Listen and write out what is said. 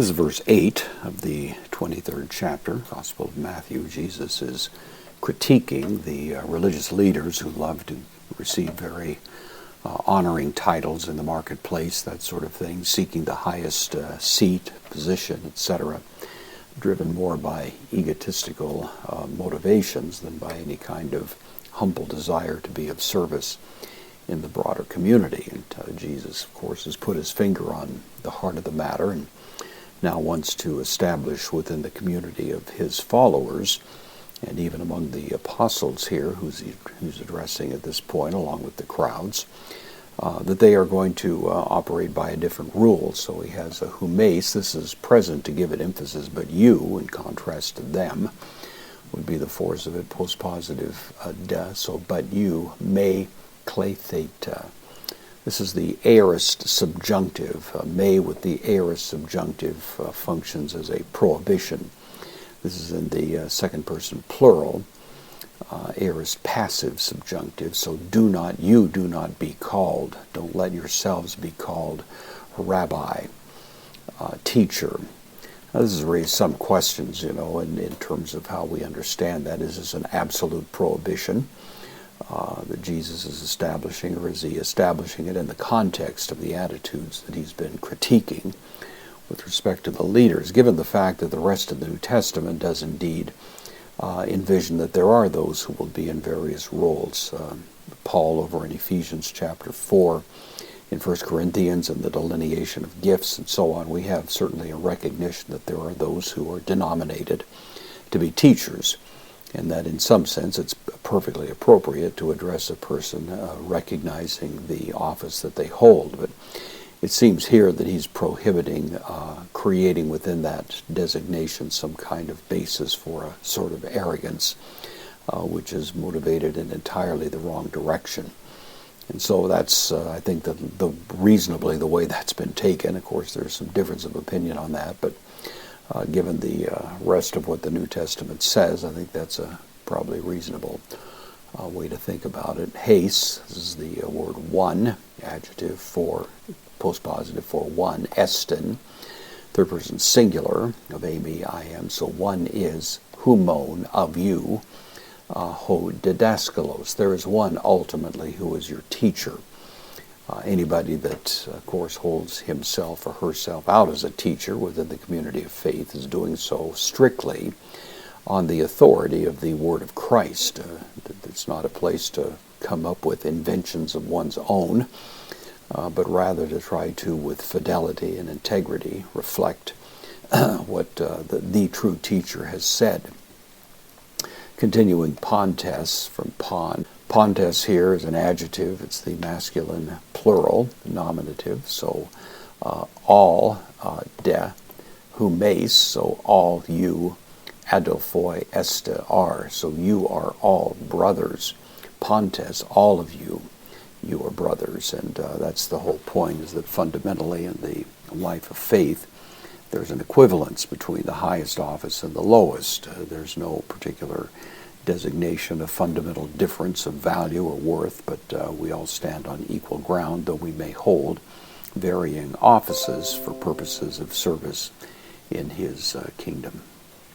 This is verse 8 of the 23rd chapter, Gospel of Matthew. Jesus is critiquing the religious leaders who love to receive very honoring titles in the marketplace, that sort of thing, seeking the highest seat, position, etc., driven more by egotistical motivations than by any kind of humble desire to be of service in the broader community. And Jesus, of course, has put his finger on the heart of the matter and now wants to establish within the community of his followers, and even among the apostles here, who's addressing at this point, along with the crowds, that they are going to operate by a different rule. So he has a humes. This is present to give it emphasis, but you, in contrast to them, would be the force of it, postpositive de. So, but you may kletheta. This is the aorist subjunctive. May with the aorist subjunctive functions as a prohibition. This is in the second person plural, aorist passive subjunctive. So you do not be called. Don't let yourselves be called rabbi, teacher. Now, this has raised some questions, in terms of how we understand that. Is this an absolute prohibition that Jesus is establishing, or is he establishing it in the context of the attitudes that he's been critiquing with respect to the leaders, given the fact that the rest of the New Testament does indeed envision that there are those who will be in various roles. Paul over in Ephesians chapter 4, in 1 Corinthians, and the delineation of gifts and so on, we have certainly a recognition that there are those who are denominated to be teachers, and that in some sense it's perfectly appropriate to address a person recognizing the office that they hold. But it seems here that he's prohibiting creating within that designation some kind of basis for a sort of arrogance, which is motivated in entirely the wrong direction. And so that's, I think, the reasonably the way that's been taken. Of course, there's some difference of opinion on that, but given the rest of what the New Testament says, I think that's a probably reasonable way to think about it. Hais, this is the word one, adjective for, postpositive for one, estin, third person singular of Amy, I am. So one is humon, of you, ho didaskalos. There is one ultimately who is your teacher. Anybody that, of course, holds himself or herself out as a teacher within the community of faith is doing so strictly on the authority of the Word of Christ. It's not a place to come up with inventions of one's own, but rather to try to, with fidelity and integrity, reflect what the true teacher has said. Continuing, pontes, from pon. Pontes here is an adjective. It's the masculine plural, nominative. So all, de, humes, so all you, adelphoi, este, are. So you are all brothers. Pontes, all of you, you are brothers. And that's the whole point, is that fundamentally in the life of faith, there's an equivalence between the highest office and the lowest. There's no particular designation of fundamental difference of value or worth, but we all stand on equal ground, though we may hold varying offices for purposes of service in his kingdom.